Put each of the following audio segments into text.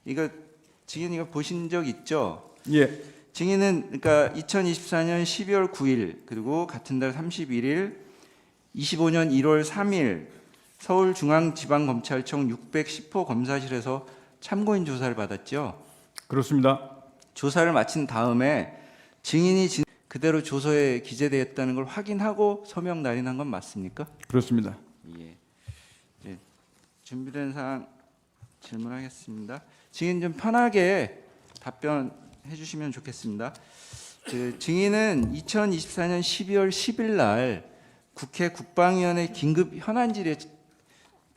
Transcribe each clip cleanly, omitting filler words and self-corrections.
이거 증인 이거 보신 적 있죠? 예, 증인은 그러니까 2024년 12월 9일 그리고 같은 달 31일, 25년 1월 3일 서울중앙지방검찰청 610호 검사실에서 참고인 조사를 받았죠. 그렇습니다. 조사를 마친 다음에 증인이 그대로 조서에 기재되었다는 걸 확인하고 서명 날인한 건 맞습니까? 그렇습니다. 예. 예. 준비된 사항 질문하겠습니다. 증인 좀 편하게 답변해 주시면 좋겠습니다. 그 증인은 2024년 12월 10일 날 국회 국방위원회 긴급 현안 질의에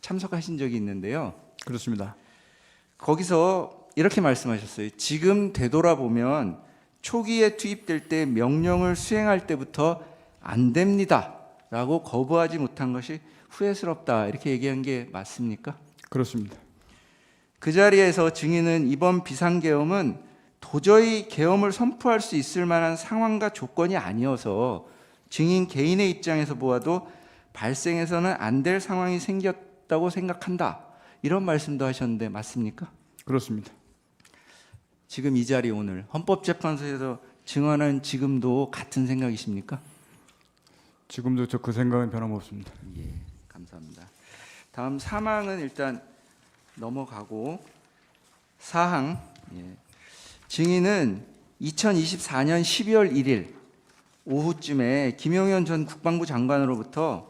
참석하신 적이 있는데요. 그렇습니다. 거기서 이렇게 말씀하셨어요. 지금 되돌아보면 초기에 투입될 때 명령을 수행할 때부터 안 됩니다라고 거부하지 못한 것이 후회스럽다 이렇게 얘기한 게 맞습니까? 그렇습니다. 그 자리에서 증인은 이번 비상계엄은 도저히 계엄을 선포할 수 있을 만한 상황과 조건이 아니어서 증인 개인의 입장에서 보아도 발생해서는 안 될 상황이 생겼다고 생각한다 이런 말씀도 하셨는데 맞습니까? 그렇습니다. 지금 이 자리 오늘 헌법재판소에서 증언한 지금도 같은 생각이십니까? 지금도 저 그 생각은 변함없습니다. 예, 감사합니다. 다음 사망은 일단 넘어가고 사항. 예. 증인은 2024년 12월 1일 오후쯤에 김용현 전 국방부 장관으로부터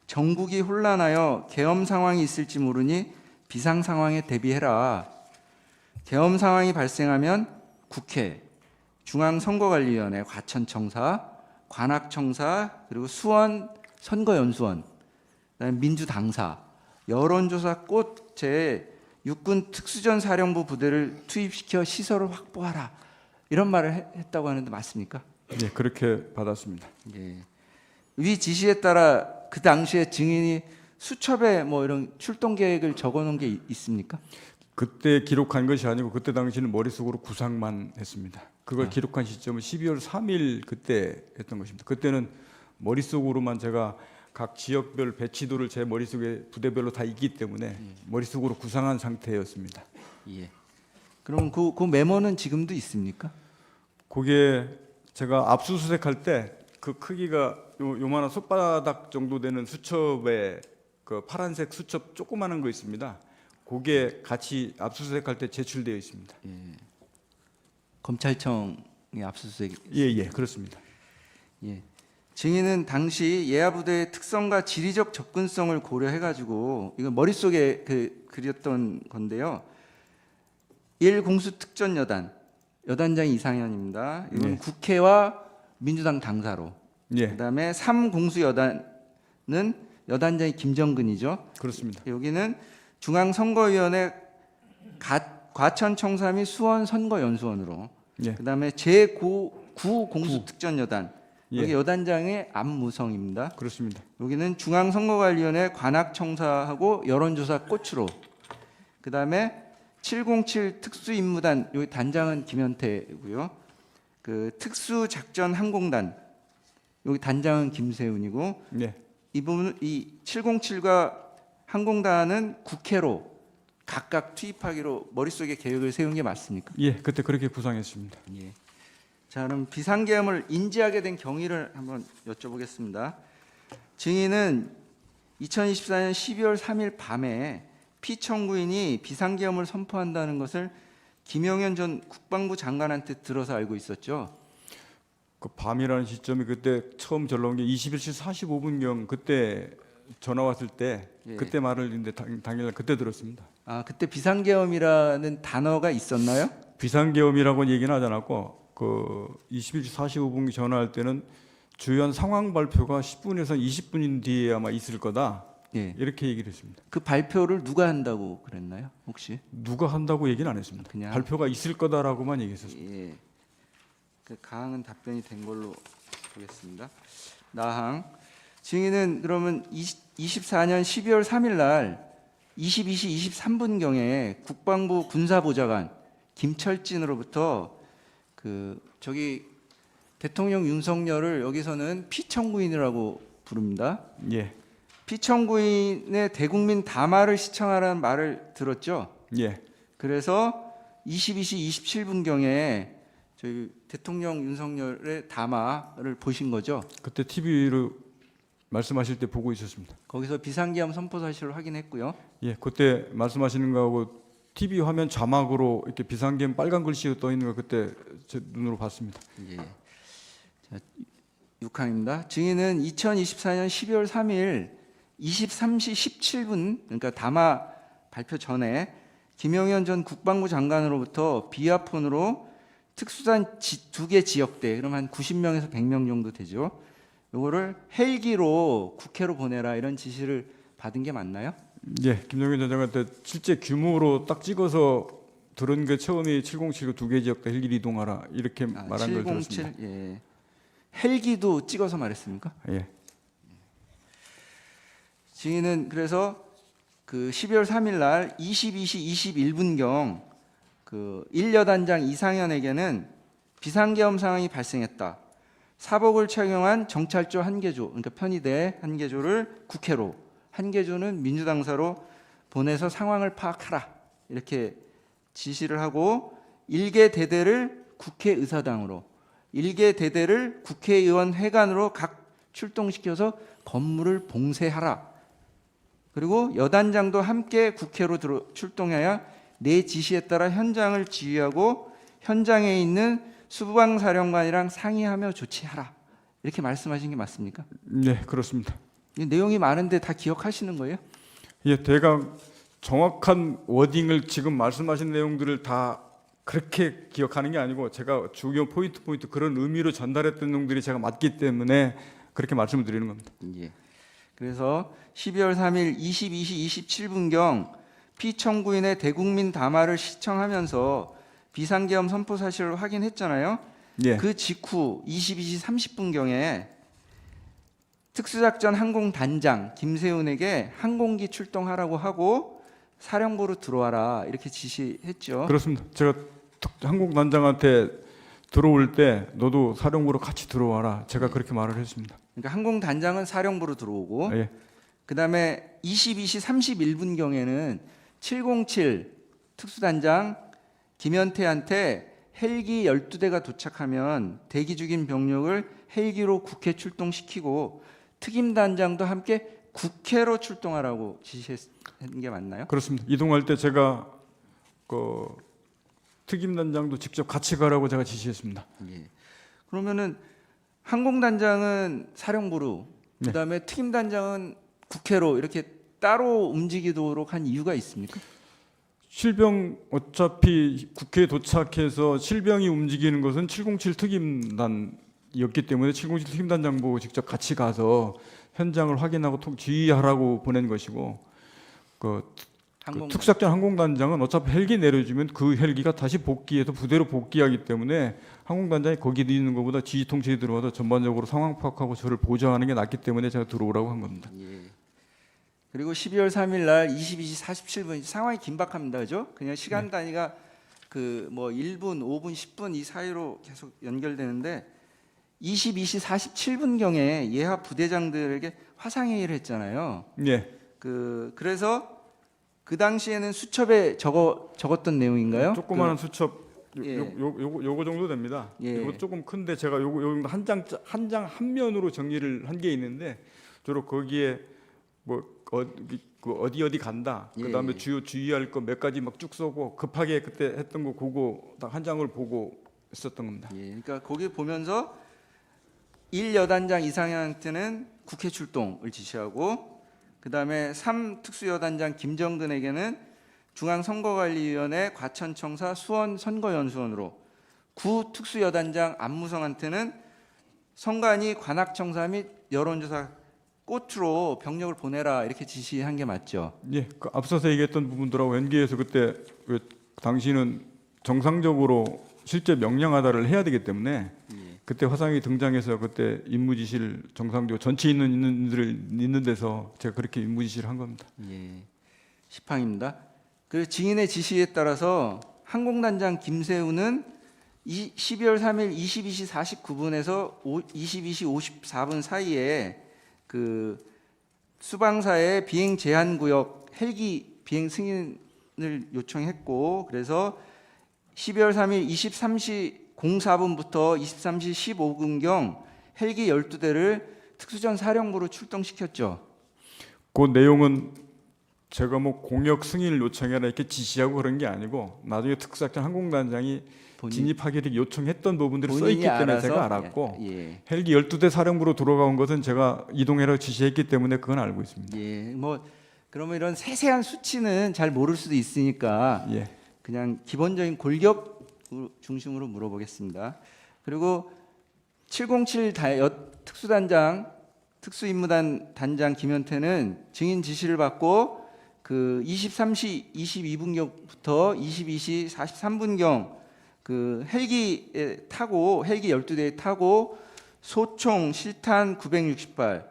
전국이 혼란하여 계엄 상황이 있을지 모르니 비상 상황에 대비해라. 계엄 상황이 발생하면 국회, 중앙선거관리위원회, 과천청사, 관악청사, 그리고 수원 선거연수원, 그다음에 민주당사, 여론조사 꽃제 육군 특수전 사령부 부대를 투입시켜 시설을 확보하라 이런 말을 했다고 하는데 맞습니까? 예, 그렇게 받았습니다. 예. 위 지시에 따라 그 당시에 증인이 수첩에 뭐 이런 출동 계획을 적어놓은 게 있습니까? 그때 기록한 것이 아니고 그때 당시는 머릿속으로 구상만 했습니다. 그걸 기록한 시점은 12월 3일 그때 했던 것입니다. 그때는 머릿속으로만 제가 각 지역별 배치도를 제 머릿속에 부대별로 다 있기 때문에 머릿속으로 구상한 상태였습니다. 예. 그럼 그 메모는 지금도 있습니까? 그게 제가 압수수색할 때 그 크기가 요만한 손바닥 정도 되는 수첩에 그 파란색 수첩 조그마한 거 있습니다. 그게 같이 압수수색할 때 제출되어 있습니다. 예. 검찰청의 압수수색. 예, 그렇습니다. 예. 증인은 당시 예하부대의 특성과 지리적 접근성을 고려해가지고 이건 머릿속에 그렸던 건데요. 1공수특전여단 여단장이 이상현입니다. 이건 예. 국회와 민주당 당사로. 예, 그다음에 3공수여단은 여단장이 김정근이죠. 그렇습니다. 여기는 중앙선거위원회 과천청사 및 수원선거연수원으로. 예. 그다음에 제9공수특전여단 예. 여기 여단장의 안무성입니다. 그렇습니다. 여기는 중앙선거관리위원회 관악청사하고 여론조사 꽃으로. 그다음에 707 특수임무단 여기 단장은 김현태고요. 그 특수작전항공단 여기 단장은 김세훈이고 예, 이 부분 이 707과 항공단은 국회로 각각 투입하기로 머릿속에 계획을 세운 게 맞습니까? 예, 그때 그렇게 구상했습니다. 예. 자, 그럼 비상계엄을 인지하게 된 경위를 한번 여쭤보겠습니다. 증인은 2024년 12월 3일 밤에 피청구인이 비상계엄을 선포한다는 것을 김용현 전 국방부 장관한테 들어서 알고 있었죠. 그 밤이라는 시점이 그때 처음 전화 온 게 21시 45분경 그때 전화 왔을 때 예. 그때 말을 했는데 당일날 그때 들었습니다. 아, 그때 비상계엄이라는 단어가 있었나요? 비상계엄이라고는 얘기는 하지 않았고 그 21시 45분 전화할 때는 주요한 상황 발표가 10분에서 20분 뒤에 아마 있을 거다. 예. 이렇게 얘기를 했습니다. 그 발표를 누가 한다고 그랬나요? 혹시? 누가 한다고 얘기는 안 했습니다. 그냥? 발표가 있을 거다라고만 얘기했었습니다. 예. 그 가항은 답변이 된 걸로 보겠습니다. 나항. 증인은 그러면 24년 12월 3일 날 22시 23분경에 국방부 군사보좌관 김철진으로부터 그 저기 대통령 윤석열을 여기서는 피청구인이라고 부릅니다. 예, 피청구인의 대국민 담화를 시청하라는 말을 들었죠. 예, 그래서 22시 27분경에 저희 대통령 윤석열의 담화를 보신 거죠? 그때 TV로 말씀하실 때 보고 있었습니다. 거기서 비상계엄 선포 사실을 확인했고요. 예, 그때 말씀하시는 거하고 TV 화면 자막으로 이렇게 비상계엄 빨간 글씨로 떠 있는 거 그때 제 눈으로 봤습니다. 예. 자, 6항입니다. 증인은 2024년 12월 3일 23시 17분, 그러니까 담화 발표 전에 김영현 전 국방부 장관으로부터 비아폰으로 특수단 2개 지역대, 그럼 한 90명에서 100명 정도 되죠. 요거를 헬기로 국회로 보내라 이런 지시를 받은 게 맞나요? 예, 김정일 전 장관 때 실제 규모로 딱 찍어서 들은 게 처음이 707그 2개 지역대 헬기 이동하라 이렇게 말한 걸 들었습니다. 예. 헬기도 찍어서 말했습니까? 예. 증인은 그래서 그 12월 3일 날 22시 21분경 그 1여단장 이상현에게는 비상계엄 상황이 발생했다. 사복을 착용한 정찰조 한 개조, 그러니까 편의대 한 개조를 국회로, 한 개조는 민주당사로 보내서 상황을 파악하라 이렇게 지시를 하고 1개 대대를 국회의사당으로, 1개 대대를 국회의원 회관으로 각 출동시켜서 건물을 봉쇄하라. 그리고 여단장도 함께 국회로 출동해야 내 지시에 따라 현장을 지휘하고 현장에 있는 수방사령관이랑 상의하며 조치하라. 이렇게 말씀하신 게 맞습니까? 네, 그렇습니다. 이 내용이 많은데 다 기억하시는 거예요? 예, 대강 정확한 워딩을 지금 말씀하신 내용들을 다 그렇게 기억하는 게 아니고 제가 중요 포인트 그런 의미로 전달했던 내용들이 제가 맞기 때문에 그렇게 말씀을 드리는 겁니다. 예. 그래서 12월 3일 22시 27분경 피청구인의 대국민 담화를 시청하면서 비상계엄 선포 사실을 확인했잖아요. 예. 그 직후 22시 30분경에 특수작전 항공단장 김세훈에게 항공기 출동하라고 하고 사령부로 들어와라 이렇게 지시했죠. 그렇습니다. 제가 항공단장한테 들어올 때 너도 사령부로 같이 들어와라. 제가 그렇게 말을 했습니다. 그러니까 항공단장은 사령부로 들어오고 예. 그다음에 22시 31분경에는 707 특수단장 김현태한테 헬기 12대가 도착하면 대기 중인 병력을 헬기로 국회 출동시키고 특임단장도 함께 국회로 출동하라고 지시한 게 맞나요? 그렇습니다. 이동할 때 제가 그 특임단장도 직접 같이 가라고 제가 지시했습니다. 예. 그러면은 항공단장은 사령부로, 네. 그다음에 특임단장은 국회로 이렇게 따로 움직이도록 한 이유가 있습니까? 실병 어차피 국회에 도착해서 실병이 움직이는 것은 707 특임단이었기 때문에 707 특임단장 보고 직접 같이 가서 현장을 확인하고 지휘하라고 보낸 것이고 그 특수작전 항공단장은 어차피 헬기 내려주면 그 헬기가 다시 복귀해서 부대로 복귀하기 때문에 항공단장이 거기 있는 것보다 지휘 통제에 들어와서 전반적으로 상황 파악하고 저를 보좌하는 게 낫기 때문에 제가 들어오라고 한 겁니다. 예. 그리고 12월 3일 날 22시 47분 상황이 긴박합니다. 그죠? 그냥 시간 단위가 그 뭐 1분, 5분, 10분 이 사이로 계속 연결되는데 22시 47분경에 예하 부대장들에게 화상회의를 했잖아요. 예. 그래서 그 당시에는 수첩에 적었던 내용인가요? 조그마한 수첩 예. 요거 정도 됩니다. 예. 이거 조금 큰데 제가 요거 정도 한 장 한 면으로 정리를 한 게 있는데 주로 거기에 뭐 어디 간다. 예. 그다음에 주의할 거 몇 가지 막 쭉 써고 급하게 그때 했던 거 그거 딱 한 장을 보고 있었던 겁니다. 예. 그러니까 거기 보면서 1여단장 이상현한테는 국회 출동을 지시하고 그다음에 3특수여단장 김정근에게는 중앙선거관리위원회 과천청사 수원 선거연수원으로 9특수여단장 안무성한테는 선관위 관악청사 및 여론조사 꽃으로 병력을 보내라 이렇게 지시한 게 맞죠? 예, 그 앞서서 얘기했던 부분들하고 연계해서 그때 당시는 정상적으로 실제 명령하다를 해야 되기 때문에 그때 화상이 등장해서 그때 임무 지시를 정상적으로 전체 있는 데서 제가 그렇게 임무 지시를 한 겁니다. 예. 10항입니다. 그 증인의 지시에 따라서 항공단장 김세훈은 12월 3일 22시 49분에서 22시 54분 사이에 그 수방사의 비행 제한 구역 헬기 비행 승인을 요청했고 그래서 12월 3일 23시 04분부터 23시 15분경 헬기 12대를 특수전 사령부로 출동시켰죠. 그 내용은 제가 뭐 공역 승인을 요청해라 이렇게 지시하고 그런 게 아니고 나중에 특수작전 항공단장이 진입하기를 요청했던 부분들이 써 있기 때문에 제가 알았고 예. 헬기 12대 사령부로 들어간 것은 제가 이동해라고 지시했기 때문에 그건 알고 있습니다. 예. 뭐 그러면 이런 세세한 수치는 잘 모를 수도 있으니까 예. 그냥 기본적인 골격 중심으로 물어보겠습니다. 그리고 707 특수단장 특수임무단 단장 김현태는 증인 지시를 받고 그 23시 22분경부터 22시 43분경 그 헬기에 타고 헬기 12대에 타고 소총 실탄 968,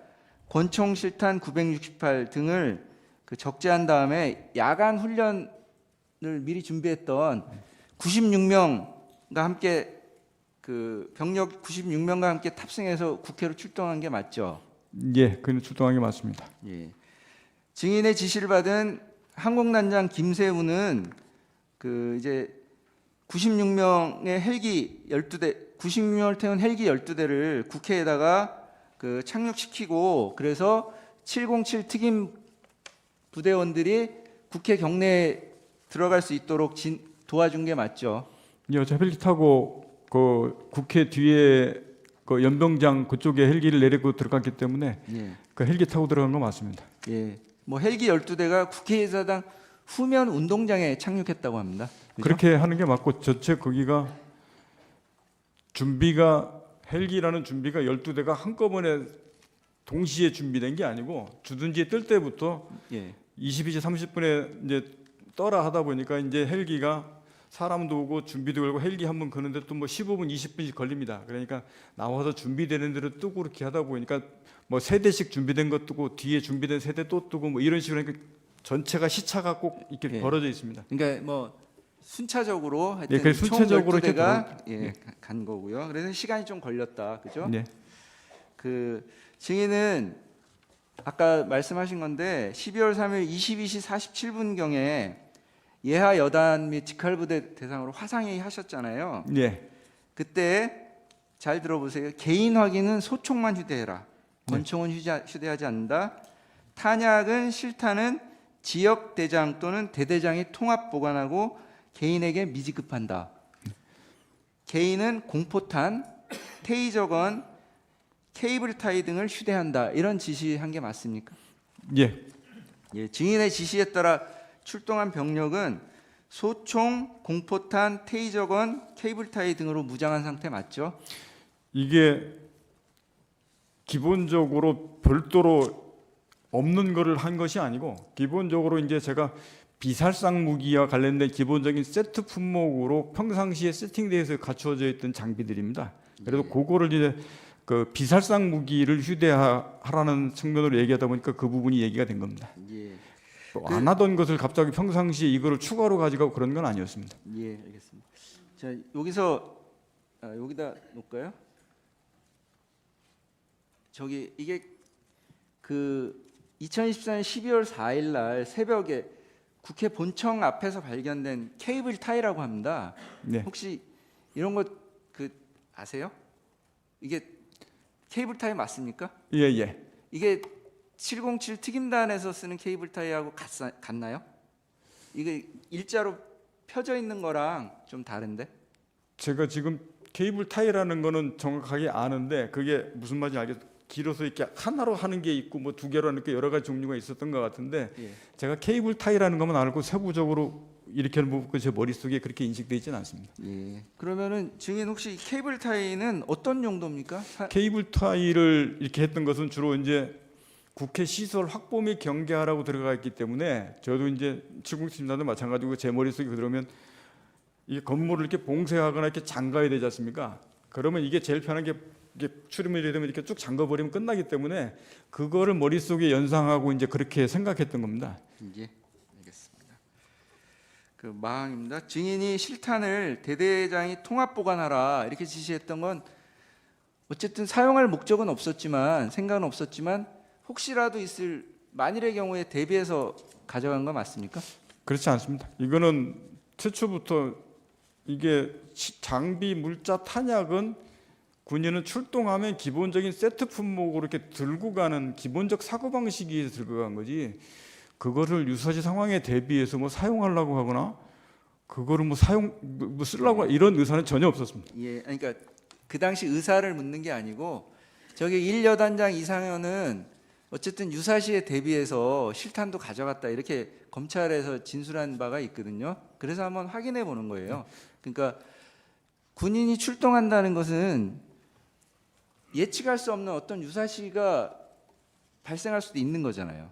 권총 실탄 968 등을 그 적재한 다음에 야간 훈련을 미리 준비했던 96명과 함께 그 병력 96명과 함께 탑승해서 국회로 출동한 게 맞죠? 예, 그는 출동한 게 맞습니다. 예. 증인의 지시를 받은 항공단장 김세우는 그 이제 96명의 헬기 12대, 96명을 태운 헬기 12대를 국회에다가 그 착륙시키고 그래서 707 특임 부대원들이 국회 경내에 들어갈 수 있도록 도와준 게 맞죠. 예, 저 헬기 타고 그 국회 뒤에 그 연병장 그쪽에 헬기를 내리고 들어갔기 때문에 예. 그 헬기 타고 들어간 거 맞습니다. 예. 뭐 헬기 12대가 국회의사당 후면 운동장에 착륙했다고 합니다. 그죠? 그렇게 하는 게 맞고 전체 거기가 준비가 헬기라는 준비가 12대가 한꺼번에 동시에 준비된 게 아니고 주둔지에 뜰 때부터 예. 22시 30분에 이제 떠라 하다 보니까 이제 헬기가 사람도 오고 준비도 걸고 헬기 한 번 거는데 또 뭐 15분 20분씩 걸립니다. 그러니까 나와서 준비되는 대로 뜨고 그렇게 하다 보니까 뭐 세대씩 준비된 것 뜨고 뒤에 준비된 세대 또 뜨고 뭐 이런 식으로 하니까 전체가 시차가 꼭 이렇게 예. 벌어져 있습니다. 그러니까 뭐 순차적으로 하여튼 예, 그래서 순차적으로 이렇게 가 예, 예. 간 거고요. 그래서 시간이 좀 걸렸다. 그죠? 네. 그 증인은 아까 말씀하신 건데 12월 3일 22시 47분경에 예하 여단 및 직할부대 대상으로 화상회의 하셨잖아요. 예. 그때 잘 들어보세요. 개인 확인은 소총만 휴대해라. 권총은 휴대하지 않는다. 탄약은 실탄은 지역 대장 또는 대대장이 통합 보관하고 개인에게 미지급한다. 개인은 공포탄, 테이저건, 케이블 타이 등을 휴대한다. 이런 지시한 게 맞습니까? 예. 예, 증인의 지시에 따라 출동한 병력은 소총, 공포탄, 테이저건, 케이블 타이 등으로 무장한 상태 맞죠? 이게 기본적으로 별도로 없는 거를 한 것이 아니고 기본적으로 이제 제가 비살상 무기와 관련된 기본적인 세트 품목으로 평상시에 세팅돼서 갖추어져 있던 장비들입니다. 그래서 그거를 이제 그 비살상 무기를 휴대하라는 측면으로 얘기하다 보니까 그 부분이 얘기가 된 겁니다. 예. 안 하던 것을 갑자기 평상시에 이거를 추가로 가져가고 그런 건 아니었습니다. 예, 알겠습니다. 자, 여기서 여기다 놓을까요? 저기 이게 그 2024년 12월 4일 날 새벽에 국회 본청 앞에서 발견된 케이블 타이라고 합니다. 네. 혹시 이런 것 그 아세요? 이게 케이블 타이 맞습니까? 예, 예. 이게 707 특임단에서 쓰는 케이블 타이하고 같나요? 이게 일자로 펴져 있는 거랑 좀 다른데? 제가 지금 케이블 타이라는 거는 정확하게 아는데 그게 무슨 말인지 알겠어요. 길어서 이렇게 하나로 하는 게 있고 뭐 두 개로 하는 게 여러 가지 종류가 있었던 것 같은데 예. 제가 케이블 타이라는 것만 알고 세부적으로 이렇게 하는 부분 제 머릿속에 그렇게 인식되어 있지는 않습니다. 예. 그러면은 증인 혹시 케이블 타이는 어떤 용도입니까? 케이블 타이를 이렇게 했던 것은 주로 이제 국회 시설 확보 및 경계하라고 들어가 있기 때문에 저도 이제 707나도 마찬가지고 제 머릿속에 들어오면 이 건물을 이렇게 봉쇄하거나 이렇게 잠가야 되지 않습니까? 그러면 이게 제일 편한 게 이게 출입문이 되면 이렇게 쭉 잠궈버리면 끝나기 때문에 그거를 머릿속에 연상하고 이제 그렇게 생각했던 겁니다. 예. 알겠습니다. 그 마항입니다. 증인이 실탄을 대대장이 통합 보관하라 이렇게 지시했던 건 어쨌든 사용할 목적은 없었지만 생각은 없었지만 혹시라도 있을 만일의 경우에 대비해서 가져간 거 맞습니까? 그렇지 않습니다. 이거는 최초부터 이게 장비 물자 탄약은 군인은 출동하면 기본적인 세트 품목으로 이렇게 들고 가는 기본적 사고 방식이 들고 간 거지. 그거를 유사시 상황에 대비해서 뭐 사용하려고 하거나 그거를 뭐 쓰려고 이런 의사는 전혀 없었습니다. 예, 그러니까 그 당시 의사를 묻는 게 아니고 저기 1여단장 이상현은 어쨌든 유사시에 대비해서 실탄도 가져갔다 이렇게 검찰에서 진술한 바가 있거든요. 그래서 한번 확인해 보는 거예요. 그러니까 군인이 출동한다는 것은 예측할 수 없는 어떤 유사시가 발생할 수도 있는 거잖아요.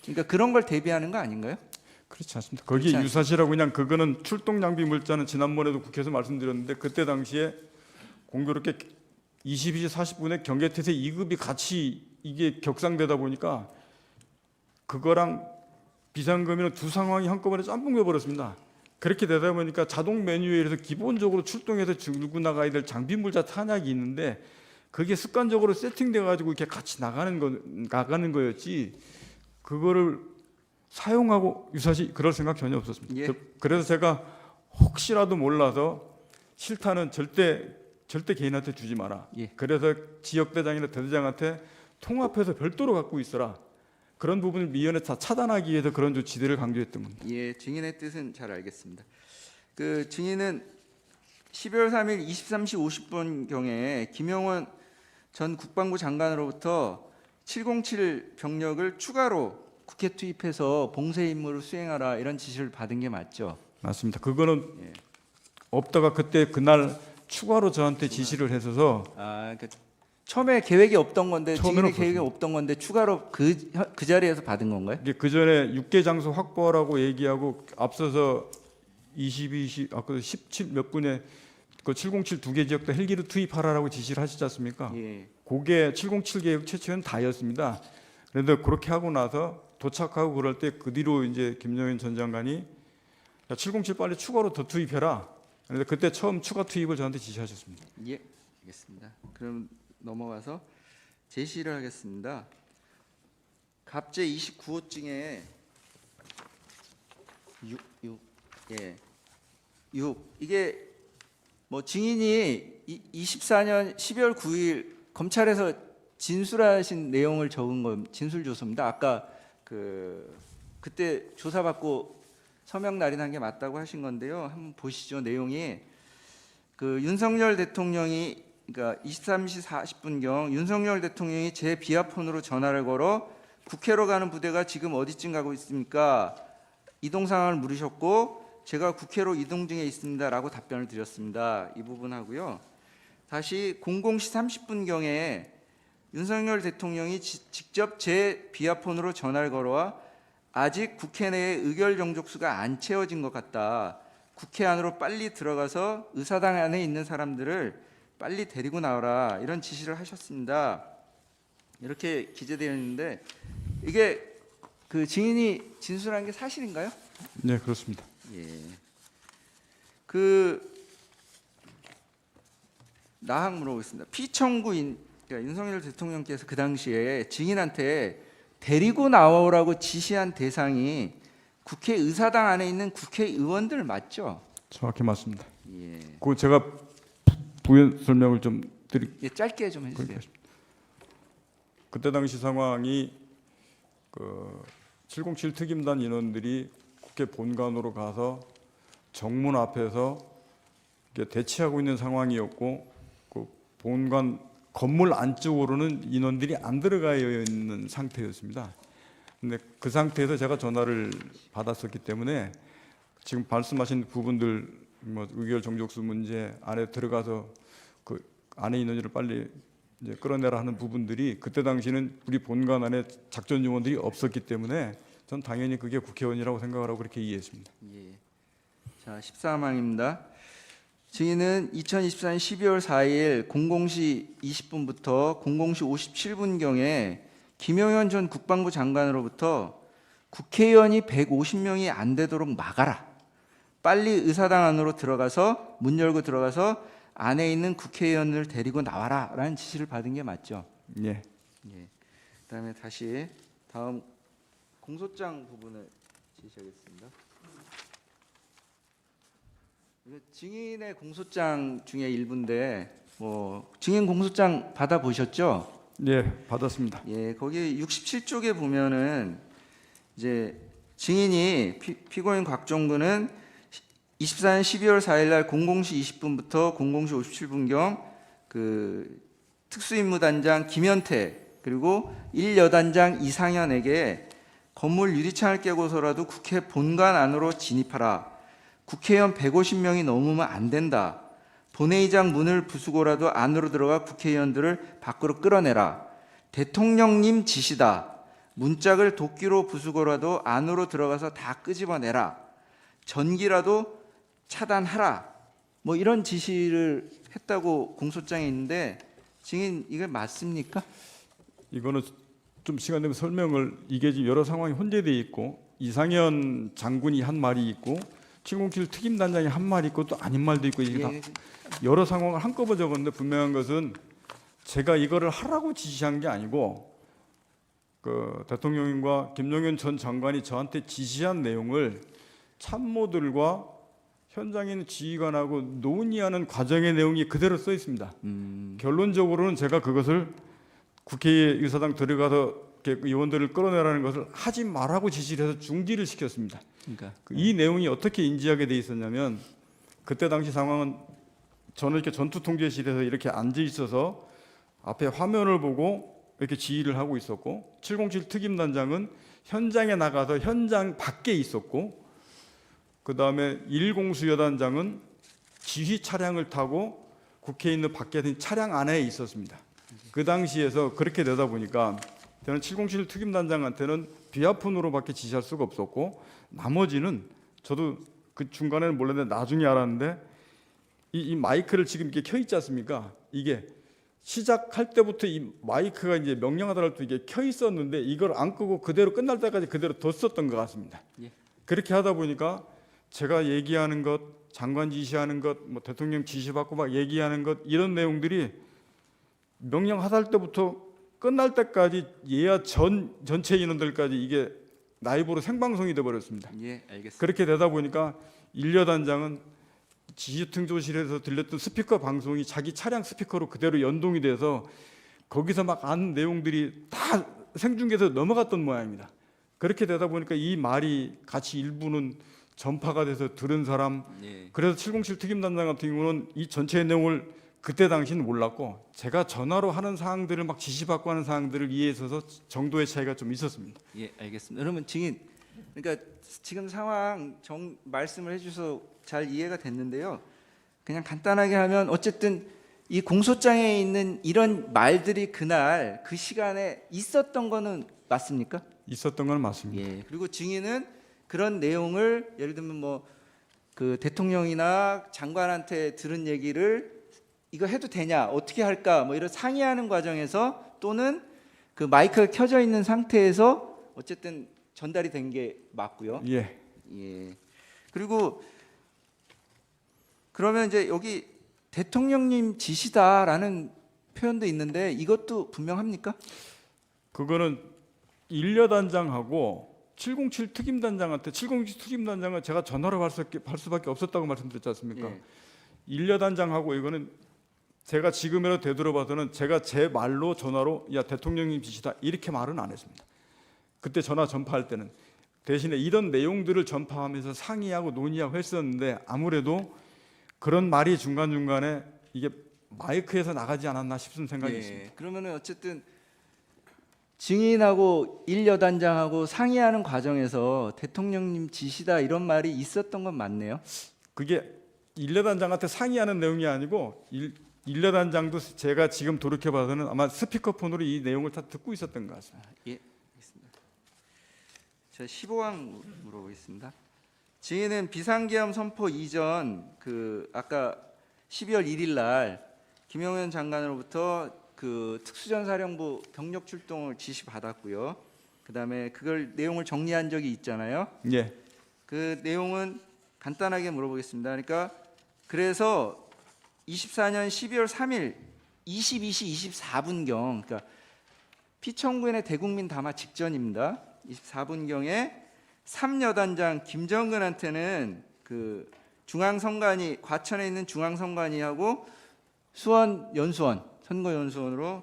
그러니까 그런 걸 대비하는 거 아닌가요? 그렇지 않습니다. 거기 그렇지 유사시라고 그냥 그거는 출동 장비 물자는 지난번에도 국회에서 말씀드렸는데 그때 당시에 공교롭게 22시 40분에 경계태세 2급이 같이 이게 격상되다 보니까 그거랑 비상금이랑 두 상황이 한꺼번에 짬뽕돼 버렸습니다. 그렇게 되다 보니까 자동 메뉴에서 기본적으로 출동해서 들고 나가야 될 장비 물자 탄약이 있는데 그게 습관적으로 세팅돼 가지고 이렇게 같이 나가는 거였지 그거를 사용하고 유사시 그럴 생각 전혀 없었습니다. 예. 그래서 제가 혹시라도 몰라서 실탄은 절대 개인한테 주지 마라. 예. 그래서 지역대장이나 대대장한테 통합해서 별도로 갖고 있어라. 그런 부분을 미연에 다 차단하기 위해서 그런 조치들을 강조했던 겁니다. 예, 증인의 뜻은 잘 알겠습니다. 그 증인은 12월 3일 23시 50분 경에 김영원 전 국방부 장관으로부터 707 병력을 추가로 국회 투입해서 봉쇄 임무를 수행하라 이런 지시를 받은 게 맞죠? 맞습니다. 그거는 예. 없다가 그날 추가로 저한테 지시를 해서 그 처음에 계획이 없던 건데 처음에는 증인의 계획이 없던 건데 추가로 그 자리에서 받은 건가요? 이게 그 전에 육계 장소 확보하라고 얘기하고 앞서서 22시 아까 17 몇 분에 그 707 두 개 지역도 헬기를 투입하라고 지시를 하시지 않습니까? 예. 그게 707 계획 최초는 다였습니다. 그런데 그렇게 하고 나서 도착하고 그럴 때 그 뒤로 이제 김영현 전 장관이 707 빨리 추가로 더 투입해라. 그런데 그때 처음 추가 투입을 저한테 지시하셨습니다. 예, 알겠습니다. 그럼 넘어가서 제시를 하겠습니다. 갑제 29호증에 6 이게 뭐 증인이 24년 12월 9일 검찰에서 진술하신 내용을 적은 건 진술 조서입니다. 아까 그때 조사받고 서명 날인한 게 맞다고 하신 건데요. 한번 보시죠. 내용이 윤석열 대통령이 그러니까 23시 40분경 윤석열 대통령이 제 비아폰으로 전화를 걸어 국회로 가는 부대가 지금 어디쯤 가고 있습니까? 이동 상황을 물으셨고 제가 국회로 이동 중에 있습니다라고 답변을 드렸습니다. 이 부분 하고요. 다시 00시 30분경에 윤석열 대통령이 직접 제 비아폰으로 전화를 걸어와 아직 국회 내에 의결 정족수가 안 채워진 것 같다. 국회 안으로 빨리 들어가서 의사당 안에 있는 사람들을 빨리 데리고 나오라 이런 지시를 하셨습니다. 이렇게 기재되어 있는데 이게 그 증인이 진술한 게 사실인가요? 네, 그렇습니다. 예. 나항 물어보겠습니다. 피청구인 그러니까 윤석열 대통령께서 그 당시에 증인한테 데리고 나오라고 지시한 대상이 국회 의사당 안에 있는 국회의원들 맞죠? 정확히 맞습니다. 예. 그 제가 부연 설명을 좀 드릴게요. 예, 짧게 좀 해주세요. 그때 당시 상황이 707 특임단 인원들이 국회 본관으로 가서 정문 앞에서 대치하고 있는 상황이었고 그 본관 건물 안쪽으로는 인원들이 안 들어가 있는 상태였습니다. 근데 그 상태에서 제가 전화를 받았었기 때문에 지금 말씀하신 부분들 뭐 의결 정족수 문제 안에 들어가서 그 안에 인원들을 빨리 이제 끌어내라 하는 부분들이 그때 당시는 우리 본관 안에 작전 요원들이 없었기 때문에 전 당연히 그게 국회의원이라고 생각을 하고 그렇게 이해했습니다. 예. 자, 14항입니다. 증인은 2024년 12월 4일 00시 20분부터 00시 57분경에 김영현 전 국방부 장관으로부터 국회의원이 150명이 안 되도록 막아라. 빨리 의사당 안으로 들어가서 문 열고 들어가서 안에 있는 국회의원을 데리고 나와라라는 지시를 받은 게 맞죠? 예. 예. 그다음에 다시 다음 공소장 부분을 제시하겠습니다. 증인의 공소장 중에 일부인데 뭐 증인 공소장 받아 보셨죠? 예, 받았습니다. 예, 거기 67쪽에 보면은 이제 증인이 피고인 곽종근은 24년 12월 4일 날 00시 20분부터 00시 57분경 그 특수임무단장 김현태 그리고 1여단장 이상현에게 건물 유리창을 깨고서라도 국회 본관 안으로 진입하라. 국회의원 150명이 넘으면 안 된다. 본회의장 문을 부수고라도 안으로 들어가 국회의원들을 밖으로 끌어내라. 대통령님 지시다. 문짝을 도끼로 부수고라도 안으로 들어가서 다 끄집어내라. 전기라도 차단하라. 뭐 이런 지시를 했다고 공소장에 있는데 증인 이게 맞습니까? 이거는 좀 시간 되면 설명을 이게 지금 여러 상황이 혼재되어 있고 이상현 장군이 한 말이 있고 707 특임단장이 한 말이 있고 또 아닌 말도 있고 이게 다 여러 상황을 한꺼번에 적었는데 분명한 것은 제가 이거를 하라고 지시한 게 아니고 그 대통령님과 김용현 전 장관이 저한테 지시한 내용을 참모들과 현장에 있는 지휘관하고 논의하는 과정의 내용이 그대로 써 있습니다. 결론적으로는 제가 그것을 국회의사당 들어가서 의원들을 끌어내라는 것을 하지 말라고 지시를 해서 중지를 시켰습니다. 그러니까 이 내용이 어떻게 인지하게 돼 있었냐면 그때 당시 상황은 저는 이렇게 전투통제실에서 이렇게 앉아 있어서 앞에 화면을 보고 이렇게 지휘를 하고 있었고 707 특임단장은 현장에 나가서 현장 밖에 있었고 그 다음에 1공수 여단장은 지휘 차량을 타고 국회에 있는 밖에 있는 차량 안에 있었습니다. 그 당시에서 그렇게 되다 보니까 저는 707 특임단장한테는 비아폰으로밖에 지시할 수가 없었고 나머지는 저도 그 중간에는 몰랐는데 나중에 알았는데 이 마이크를 지금 이렇게 켜 있지 않습니까? 이게 시작할 때부터 이 마이크가 이제 명령하더라도 이게 켜 있었는데 이걸 안 끄고 그대로 끝날 때까지 그대로 뒀었던 것 같습니다. 예. 그렇게 하다 보니까 제가 얘기하는 것, 장관 지시하는 것, 뭐 대통령 지시받고 막 얘기하는 것 이런 내용들이 명령하달 때부터 끝날 때까지 예야 전체 인원들까지 이게 라이브로 생방송이 돼 버렸습니다. 예, 알겠습니다. 그렇게 되다 보니까 일여단장은 지휘통조실에서 들렸던 스피커 방송이 자기 차량 스피커로 그대로 연동이 돼서 거기서 막 아는 내용들이 다 생중계에서 넘어갔던 모양입니다. 그렇게 되다 보니까 이 말이 같이 일부는 전파가 돼서 들은 사람, 예. 그래서 707 특임단장 같은 경우는 이 전체의 내용을 그때 당시는 몰랐고 제가 전화로 하는 사항들을 막 지시받고 하는 사항들을 이해해서 정도의 차이가 좀 있었습니다. 예, 알겠습니다. 그러면 증인, 그러니까 지금 상황 말씀을 해주셔서 잘 이해가 됐는데요. 그냥 간단하게 하면 어쨌든 이 공소장에 있는 이런 말들이 그날 그 시간에 있었던 거는 맞습니까? 있었던 건 맞습니다. 예. 그리고 증인은 그런 내용을 예를 들면 뭐 그 대통령이나 장관한테 들은 얘기를 이거 해도 되냐, 어떻게 할까, 뭐 이런 상의하는 과정에서 또는 그 마이크가 켜져 있는 상태에서 어쨌든 전달이 된 게 맞고요. 예. 예. 그리고 그러면 이제 여기 대통령님 지시다라는 표현도 있는데 이것도 분명합니까? 그거는 일여단장하고 707 특임단장한테 707 특임단장은 제가 전화로 할 수밖에 없었다고 말씀드렸지 않습니까? 예. 일여단장하고 이거는 제가 지금이라도 되돌아봐서는 제가 제 말로 전화로 야 대통령님 지시다 이렇게 말은 안 했습니다. 그때 전화 전파할 때는 대신에 이런 내용들을 전파하면서 상의하고 논의하고 했었는데 아무래도 그런 말이 중간중간에 이게 마이크에서 나가지 않았나 싶은 생각이 예. 있습니다. 그러면은 어쨌든 증인하고 일여단장하고 상의하는 과정에서 대통령님 지시다 이런 말이 있었던 건 맞네요. 그게 일여단장한테 상의하는 내용이 아니고 일여단장도 제가 지금 돌이켜봐서는 아마 스피커폰으로 이 내용을 다 듣고 있었던 것 같습니다. 예, 알겠습니다. 제가 15항 물어보겠습니다. 증인은 비상계엄 선포 이전 그 아까 12월 1일 날 김용현 장관으로부터 그 특수전사령부 병력 출동을 지시 받았고요. 그다음에 그걸 내용을 정리한 적이 있잖아요. 예. 그 내용은 간단하게 물어보겠습니다. 그러니까 그래서 24년 12월 3일 22시 24분경 그러니까 피청구인의 대국민 담화 직전입니다. 24분경에 3여단장 김정근한테는 그 중앙선관위 과천에 있는 중앙선관위하고 수원 연수원 선거 연수원으로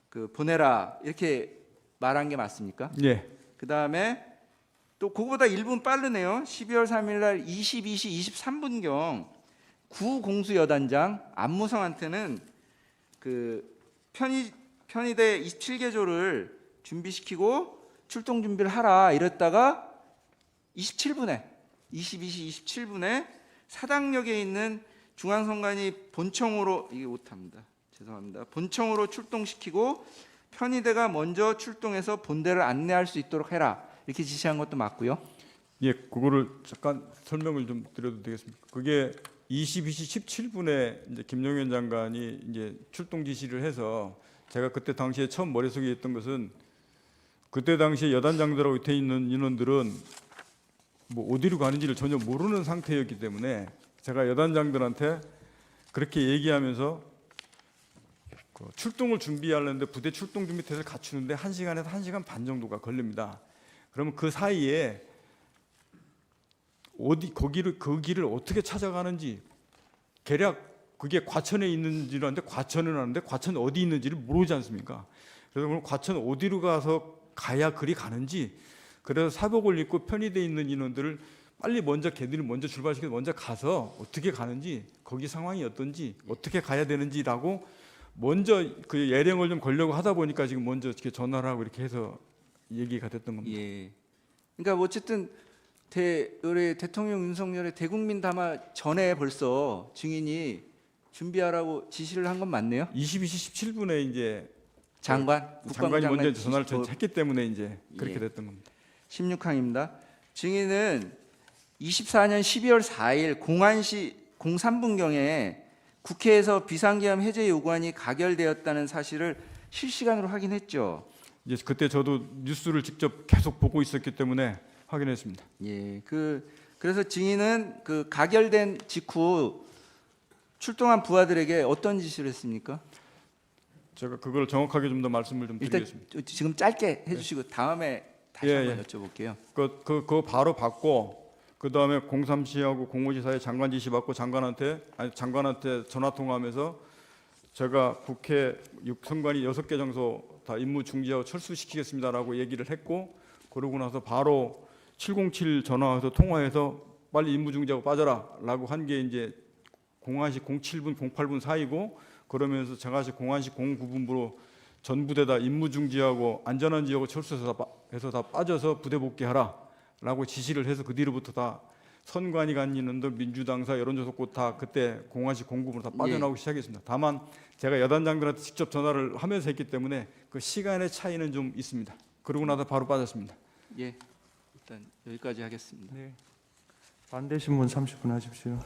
그 보내라 이렇게 말한 게 맞습니까? 예. 그 다음에 또 그거보다 1분 빠르네요. 12월 3일 날 22시 23분경 구 공수여단장 안무성한테는 그 편의대 27개조를 준비시키고 출동 준비를 하라 이랬다가 22시 27분에 사당역에 있는 중앙선관위 본청으로 이게 못합니다. 죄송합니다. 본청으로 출동시키고 편의대가 먼저 출동해서 본대를 안내할 수 있도록 해라 이렇게 지시한 것도 맞고요. 예, 그거를 잠깐 설명을 좀 드려도 되겠습니까? 그게 22시 17분에 이제 김용현 장관이 이제 출동 지시를 해서 제가 그때 당시에 처음 머릿속에 있던 것은 그때 당시에 여단장들하고 밑에 있는 인원들은 뭐 어디로 가는지를 전혀 모르는 상태였기 때문에 제가 여단장들한테 그렇게 얘기하면서 그 출동을 준비하려는데 부대 출동 준비 태세를 갖추는데 1시간에서 1시간 반 정도가 걸립니다. 그러면 그 사이에 그 길을 어떻게 찾아가는지 대략 그게 과천에 있는지를 아는데 과천은 아는데 과천 어디 있는지를 모르지 않습니까? 그래서 그럼 과천 어디로 가야 그리 가는지 그래서 사복을 입고 편의대에 있는 인원들을 빨리 먼저 걔들이 먼저 출발시켜서 먼저 가서 어떻게 가는지 거기 상황이 어떤지 어떻게 가야 되는지라고 먼저 그 예령을 좀 걸려고 하다 보니까 지금 먼저 이렇게 전화를 하고 이렇게 해서 얘기가 됐던 겁니다. 예. 그러니까 뭐 어쨌든 우리 대통령 윤석열의 대국민 담화 전에 벌써 증인이 준비하라고 지시를 한 건 맞네요. 22시 17분에 이제 장관이 먼저 전화를 했기 때문에 이제 그렇게 예. 됐던 겁니다. 16항입니다. 증인은 24년 12월 4일 공안시 03분경에 국회에서 비상계엄 해제 요구안이 가결되었다는 사실을 실시간으로 확인했죠. 이제 그때 저도 뉴스를 직접 계속 보고 있었기 때문에 확인했습니다. 예, 그래서 증인은 그 가결된 직후 출동한 부하들에게 어떤 지시를 했습니까? 제가 그걸 정확하게 좀 더 말씀을 좀 일단 드리겠습니다. 지금 짧게 해주시고 다음에 다시 예, 한번 여쭤볼게요. 그거 바로 받고 그 다음에 03시하고 05시 사이에 장관 지시 받고 장관한테 전화 통화하면서 제가 국회 선관위 6개 장소 다 임무 중지하고 철수시키겠습니다라고 얘기를 했고 그러고 나서 바로 707 전화해서 통화해서 빨리 임무 중지하고 빠져라라고 한 게 이제 공안시 07분 08분 사이고 그러면서 장안시 공안시 09분부로 전부대 다 임무 중지하고 안전한 지역을 철수해서 다 빠져서 부대 복귀하라라고 지시를 해서 그 뒤로부터 다 선관위 간 인원도 민주당사 여론조사국 다 그때 공안시 09분으로 다 빠져나오기 시작했습니다. 다만 제가 여단장들한테 직접 전화를 하면서 했기 때문에 그 시간의 차이는 좀 있습니다. 그러고 나서 바로 빠졌습니다. 예, 일단 여기까지 하겠습니다. 네. 반대 신문 30분 하십시오.